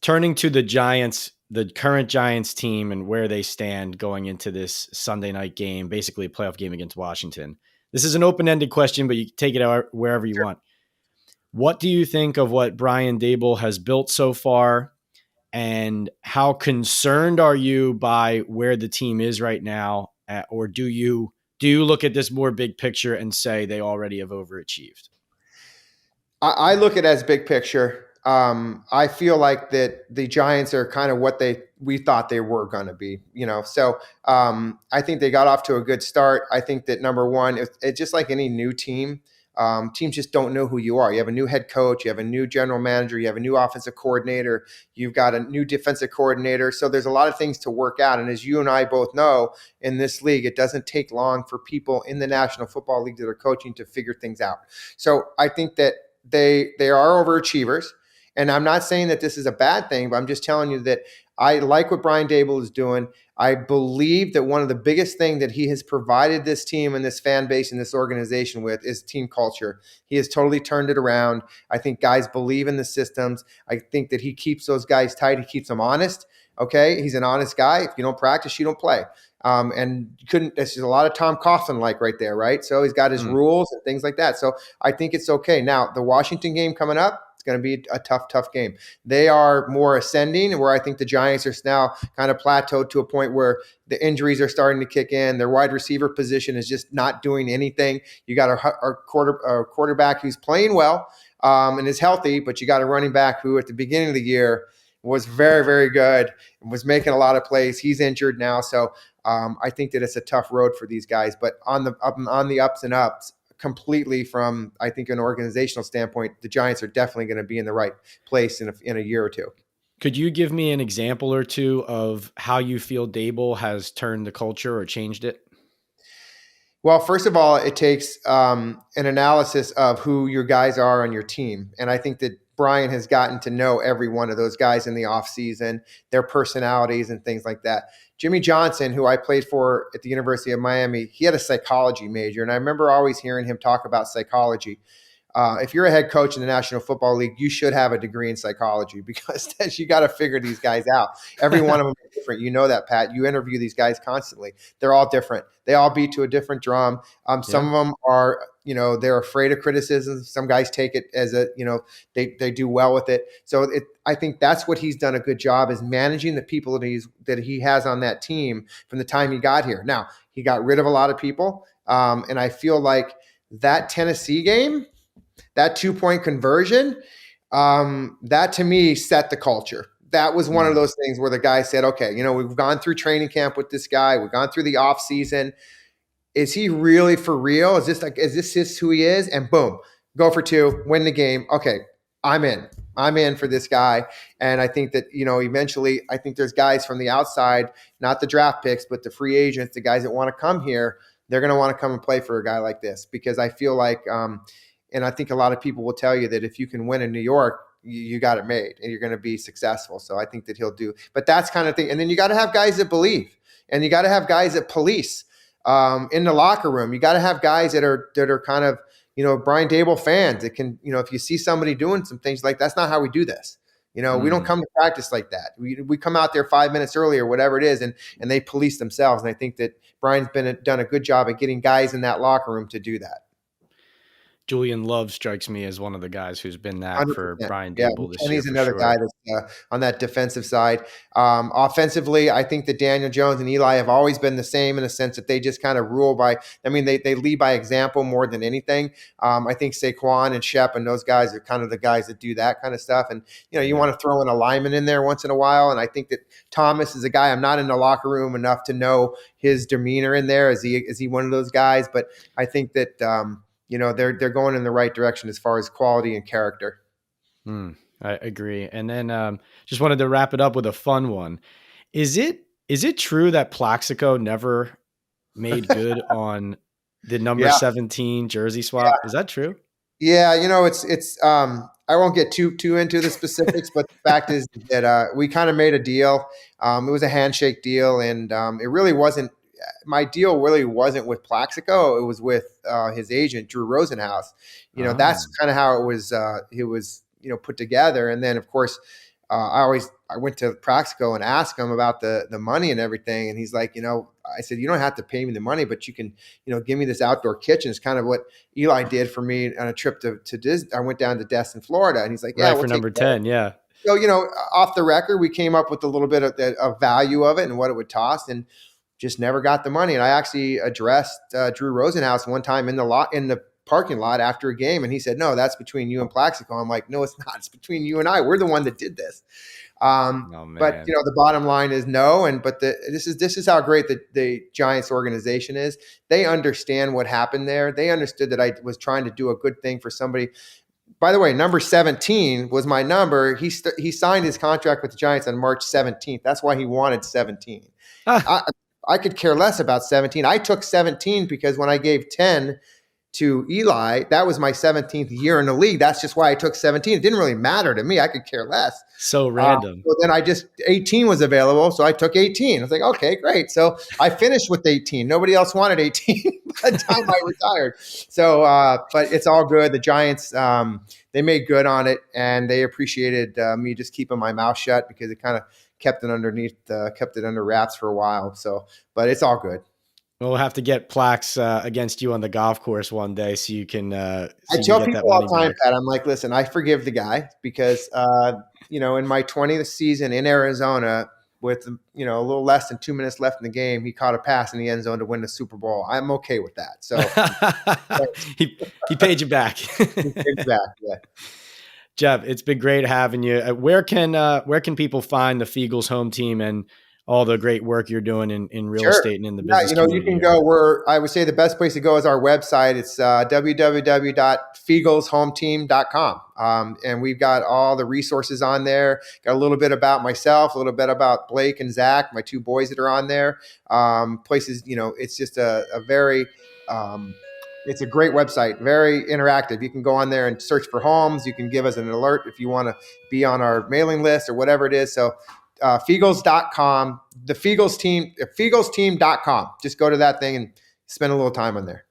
Turning to the Giants, the current Giants team, and where they stand going into this Sunday night game, basically a playoff game against Washington. This is an open-ended question, but you can take it out wherever you want. What do you think of what Brian Daboll has built so far, and how concerned are you by where the team is right now? Or do you look at this more big picture and say they already have overachieved? I look at it as big picture. I feel like that the Giants are kind of what we thought they were going to be, So I think they got off to a good start. I think that number one, it's just like any new team. Teams just don't know who you are. You have a new head coach, you have a new general manager, you have a new offensive coordinator, you've got a new defensive coordinator. So there's a lot of things to work out. And as you and I both know, in this league, it doesn't take long for people in the National Football League that are coaching to figure things out. So I think that they are overachievers. And I'm not saying that this is a bad thing, but I'm just telling you that I like what Brian Daboll is doing. I believe that one of the biggest things that he has provided this team and this fan base and this organization with is team culture. He has totally turned it around. I think guys believe in the systems. I think that he keeps those guys tight. He keeps them honest. Okay. He's an honest guy. If you don't practice, you don't play. And that's just a lot of Tom Coughlin like right there, right? So he's got his rules and things like that. So I think it's okay. Now, the Washington game coming up, going to be a tough game. They are more ascending, where I think the Giants are now kind of plateaued to a point where the injuries are starting to kick in. Their wide receiver position is just not doing anything. You got a quarterback who's playing well and is healthy, but you got a running back who at the beginning of the year was very, very good and was making a lot of plays. He's injured now. So I think that it's a tough road for these guys, but on the ups and ups, completely from, I think, an organizational standpoint, the Giants are definitely going to be in the right place in a year or two. Could you give me an example or two of how you feel Daboll has turned the culture or changed it? Well, first of all, it takes an analysis of who your guys are on your team. And I think that Brian has gotten to know every one of those guys in the offseason, their personalities and things like that. Jimmy Johnson, who I played for at the University of Miami, he had a psychology major. And I remember always hearing him talk about psychology. If you're a head coach in the National Football League, you should have a degree in psychology, because you got to figure these guys out. Every one of them is different. You know that, Pat. You interview these guys constantly. They're all different. They all beat to a different drum. Some of them are, they're afraid of criticism. Some guys take it as they do well with it. So I think that's what he's done a good job, is managing the people that he has on that team from the time he got here. Now, he got rid of a lot of people. And I feel like that Tennessee game, that 2-point conversion, that to me set the culture. That was one of those things where the guy said, okay, we've gone through training camp with this guy. We've gone through the off season. Is he really for real? Is this just who he is? And boom, go for 2, win the game. Okay, I'm in for this guy. And I think that, eventually, I think there's guys from the outside, not the draft picks, but the free agents, the guys that want to come here, they're going to want to come and play for a guy like this, because I feel like, and I think a lot of people will tell you that if you can win in New York, you got it made and you're going to be successful. So I think that he'll do, but that's kind of thing. And then you got to have guys that believe, and you got to have guys that police in the locker room. You got to have guys that are kind of, Brian Daboll fans that can, if you see somebody doing some things like, that's not how we do this. We don't come to practice like that. We come out there 5 minutes early or whatever it is, and they police themselves. And I think that Brian's done a good job at getting guys in that locker room to do that. Julian Love strikes me as one of the guys who's been that 100%. For Brian Daboll this year. And he's another guy that's on that defensive side. Offensively, I think that Daniel Jones and Eli have always been the same, in the sense that they just kind of rule by, they lead by example more than anything. I think Saquon and Shep and those guys are kind of the guys that do that kind of stuff. And, you want to throw in a lineman in there once in a while. And I think that Thomas is a guy, I'm not in the locker room enough to know his demeanor in there. Is he one of those guys? But I think that, they're going in the right direction as far as quality and character. I agree. And then just wanted to wrap it up with a fun one. Is it true that Plaxico never made good on the number 17 jersey swap? Yeah. Is that true? Yeah, it's I won't get too into the specifics, but the fact is that we kind of made a deal. It was a handshake deal, and it really wasn't. My deal really wasn't with Plaxico. It was with his agent, Drew Rosenhaus. That's kind of how it was put together. And then, of course, I went to Plaxico and asked him about the money and everything. And he's like, I said, you don't have to pay me the money, but you can, give me this outdoor kitchen. It's kind of what Eli did for me on a trip to Disney. I went down to Destin, Florida, and he's like, yeah, right, for number 10. Yeah. So, off the record, we came up with a little bit of value of it and what it would cost, and just never got the money. And I actually addressed Drew Rosenhaus one time in the parking lot after a game, and he said, "No, that's between you and Plaxico." I'm like, "No, it's not. It's between you and I. We're the one that did this." But the bottom line is no. But this is how great the Giants organization is. They understand what happened there. They understood that I was trying to do a good thing for somebody. By the way, number 17 was my number. He signed his contract with the Giants on March 17th. That's why he wanted 17. I could care less about 17. I took 17 because when I gave 10 to Eli, that was my 17th year in the league. That's just why I took 17. It didn't really matter to me. I could care less. So random. So then 18 was available, so I took 18. I was like, okay, great. So I finished with 18. Nobody else wanted 18 by the time I retired. So, but it's all good. The Giants, they made good on it, and they appreciated me just keeping my mouth shut, because it kind of kept it under wraps for a while. So, but it's all good. We'll have to get plaques against you on the golf course one day so you can I tell get that people all money the time, back. Pat, I'm like, listen, I forgive the guy because, in my 20th season in Arizona with, a little less than 2 minutes left in the game, he caught a pass in the end zone to win the Super Bowl. I'm okay with that. So he paid you back. back, yeah. Jeff, it's been great having you. Where can people find the Feagles home team and all the great work you're doing in real Sure. estate and in the Yeah, business you community can here? go I would say the best place to go is our website. It's www.feagleshometeam.com. And we've got all the resources on there. Got a little bit about myself, a little bit about Blake and Zach, my two boys that are on there. Places, it's just a very, it's a great website, very interactive. You can go on there and search for homes. You can give us an alert if you want to be on our mailing list or whatever it is. So Feagles.com, the Feagles team, FeaglesTeam.com. Just go to that thing and spend a little time on there.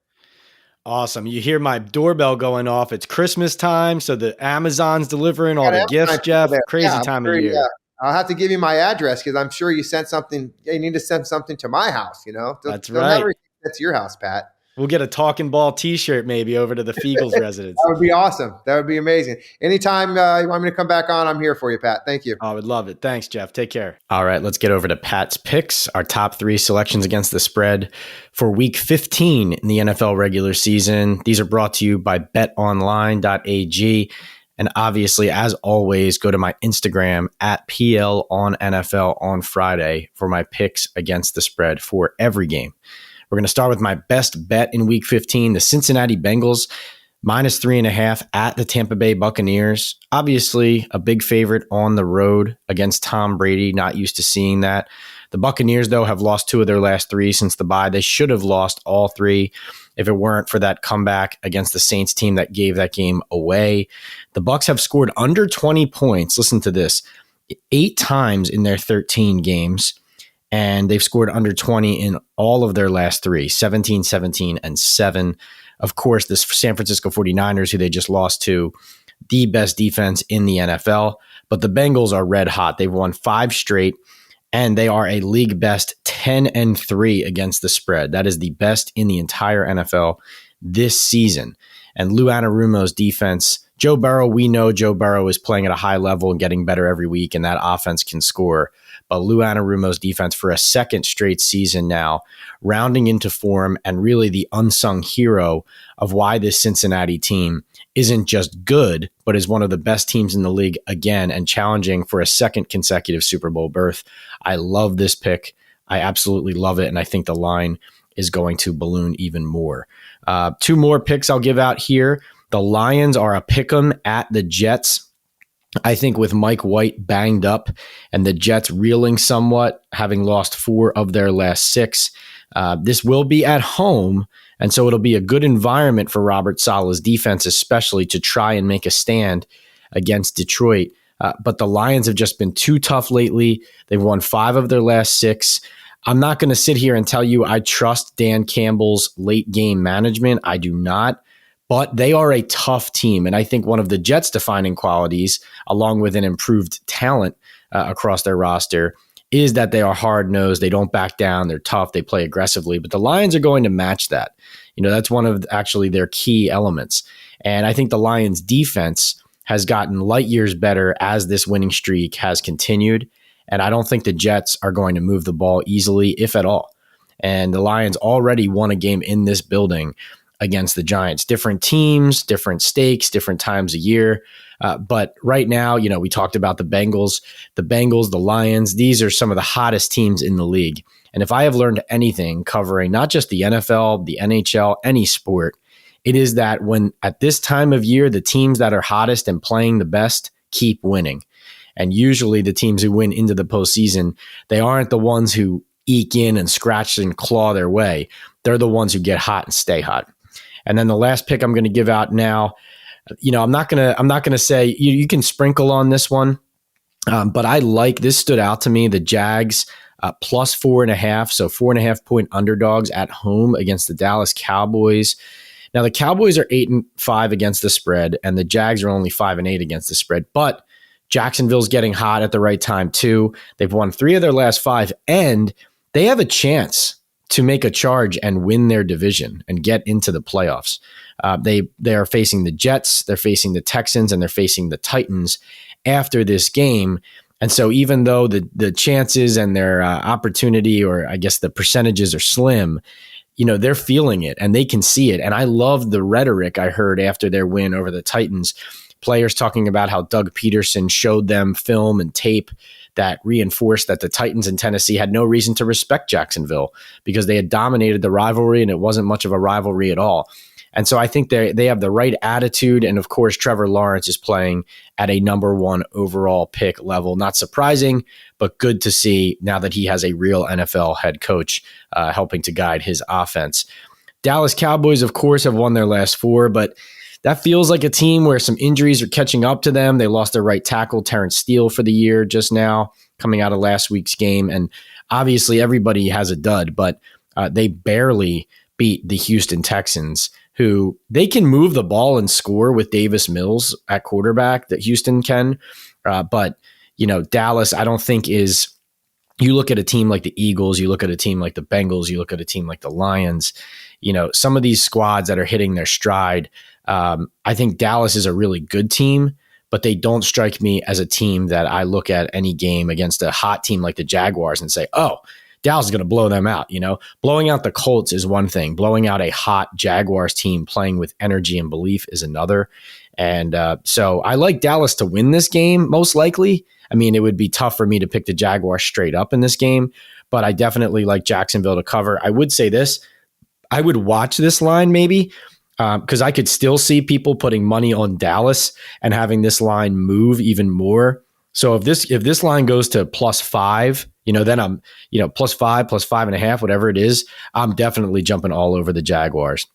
Awesome. You hear my doorbell going off. It's Christmas time, so the Amazon's delivering all the gifts, Jeff. Crazy time of year. Yeah. I'll have to give you my address because I'm sure you sent something. You need to send something to my house, That's They'll right. never get to your house, Pat. We'll get a Talkin Ball t-shirt maybe over to the Feagles residence. That would be awesome. That would be amazing. Anytime you want me to come back on, I'm here for you, Pat. Thank you. I would love it. Thanks, Jeff. Take care. All right, let's get over to Pat's picks, our top 3 selections against the spread for week 15 in the NFL regular season. These are brought to you by betonline.ag. And obviously, as always, go to my Instagram at PLOnNFL on Friday for my picks against the spread for every game. We're going to start with my best bet in week 15, the Cincinnati Bengals, -3.5 at the Tampa Bay Buccaneers. Obviously, a big favorite on the road against Tom Brady. Not used to seeing that. The Buccaneers, though, have lost 2 of their last 3 since the bye. They should have lost all 3 if it weren't for that comeback against the Saints team that gave that game away. The Bucs have scored under 20 points. Listen to this. 8 times in their 13 games. And they've scored under 20 in all of their last 3, 17, 17, and 7. Of course, the San Francisco 49ers, who they just lost to, the best defense in the NFL. But the Bengals are red hot. They've won 5 straight, and they are a league best 10-3 against the spread. That is the best in the entire NFL this season. And Lou Anarumo's defense, Joe Burrow, we know Joe Burrow is playing at a high level and getting better every week, and that offense can score. But Lou Anarumo's defense for a second straight season now, rounding into form and really the unsung hero of why this Cincinnati team isn't just good, but is one of the best teams in the league again and challenging for a second consecutive Super Bowl berth. I love this pick. I absolutely love it, and I think the line is going to balloon even more. 2 more picks I'll give out here. The Lions are a pick'em at the Jets. I think with Mike White banged up and the Jets reeling somewhat, having lost 4 of their last 6, this will be at home, and so it'll be a good environment for Robert Saleh's defense, especially to try and make a stand against Detroit. But the Lions have just been too tough lately. They've won 5 of their last 6. I'm not going to sit here and tell you I trust Dan Campbell's late game management. I do not. But they are a tough team, and I think one of the Jets' defining qualities, along with an improved talent across their roster, is that they are hard-nosed. They don't back down. They're tough. They play aggressively. But the Lions are going to match that. That's one of actually their key elements. And I think the Lions' defense has gotten light years better as this winning streak has continued. And I don't think the Jets are going to move the ball easily, if at all. And the Lions already won a game in this building against the Giants. Different teams, different stakes, different times a year. But right now, we talked about the Bengals, the Lions. These are some of the hottest teams in the league. And if I have learned anything covering not just the NFL, the NHL, any sport, it is that when at this time of year, the teams that are hottest and playing the best keep winning. And usually the teams who win into the postseason, they aren't the ones who eke in and scratch and claw their way. They're the ones who get hot and stay hot. And then the last pick I'm going to give out now, I'm not going to say you can sprinkle on this one, but I like this stood out to me. The Jags plus 4.5, so 4.5 point underdogs at home against the Dallas Cowboys. Now the Cowboys are 8-5 against the spread, and the Jags are only 5-8 against the spread. But Jacksonville's getting hot at the right time too. They've won 3 of their last 5, and they have a chance to make a charge and win their division and get into the playoffs. They are facing the Jets, they're facing the Texans, and they're facing the Titans after this game. And so even though the chances and their opportunity, or I guess the percentages, are slim, they're feeling it and they can see it. And I love the rhetoric I heard after their win over the Titans. Players talking about how Doug Peterson showed them film and tape that reinforced that the Titans in Tennessee had no reason to respect Jacksonville because they had dominated the rivalry and it wasn't much of a rivalry at all. And so I think they have the right attitude. And of course, Trevor Lawrence is playing at a number 1 overall pick level. Not surprising, but good to see now that he has a real NFL head coach helping to guide his offense. Dallas Cowboys, of course, have won their last 4, but that feels like a team where some injuries are catching up to them. They lost their right tackle, Terrence Steele, for the year just now, coming out of last week's game. And obviously everybody has a dud, but they barely beat the Houston Texans, who they can move the ball and score with Davis Mills at quarterback that Houston can. But Dallas, I don't think is, you look at a team like the Eagles, you look at a team like the Bengals, you look at a team like the Lions, some of these squads that are hitting their stride. I think Dallas is a really good team, but they don't strike me as a team that I look at any game against a hot team like the Jaguars and say, oh, Dallas is going to blow them out. Blowing out the Colts is one thing. Blowing out a hot Jaguars team playing with energy and belief is another. And so I like Dallas to win this game, most likely. I mean, it would be tough for me to pick the Jaguars straight up in this game, but I definitely like Jacksonville to cover. I would say this. I would watch this line maybe because I could still see people putting money on Dallas and having this line move even more. So if this line goes to +5, then I'm, +5, +5.5, whatever it is, I'm definitely jumping all over the Jaguars.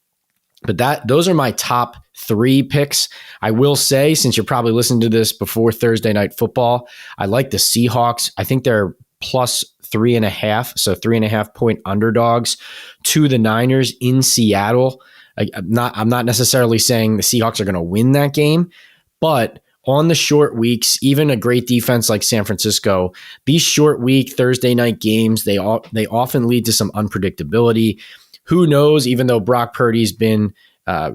But those are my top 3 picks. I will say, since you're probably listening to this before Thursday Night Football, I like the Seahawks. I think they're +3.5, so 3.5 point underdogs to the Niners in Seattle. I'm not necessarily saying the Seahawks are going to win that game, but on the short weeks, even a great defense like San Francisco, these short week Thursday night games, they often lead to some unpredictability. Who knows, even though Brock Purdy's been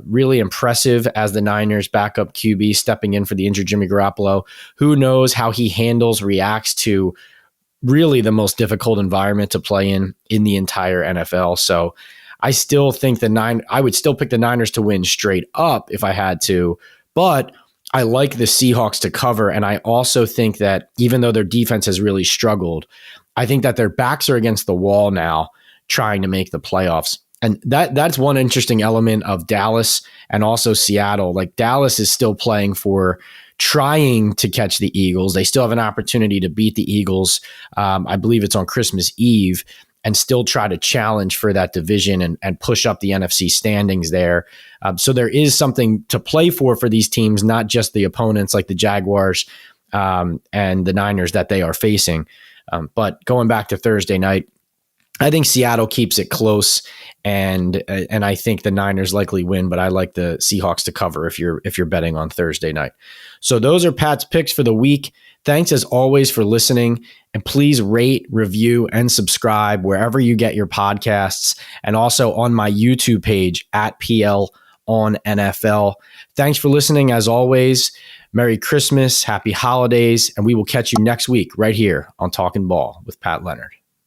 really impressive as the Niners backup QB stepping in for the injured Jimmy Garoppolo, who knows how he reacts to really the most difficult environment to play in the entire NFL. So I still think I would still pick the Niners to win straight up if I had to, but I like the Seahawks to cover. And I also think that even though their defense has really struggled, I think that their backs are against the wall now trying to make the playoffs. And that's one interesting element of Dallas and also Seattle. Like Dallas is still playing for trying to catch the Eagles. They still have an opportunity to beat the Eagles. I believe it's on Christmas Eve, and still try to challenge for that division and push up the NFC standings there. So there is something to play for these teams, not just the opponents like the Jaguars and the Niners that they are facing. But going back to Thursday night, I think Seattle keeps it close, and I think the Niners likely win, but I like the Seahawks to cover if you're betting on Thursday night. So those are Pat's picks for the week. Thanks as always for listening, and please rate, review, and subscribe wherever you get your podcasts, and also on my YouTube page at PL on NFL. Thanks for listening as always. Merry Christmas, happy holidays, and we will catch you next week right here on Talkin Ball with Pat Leonard.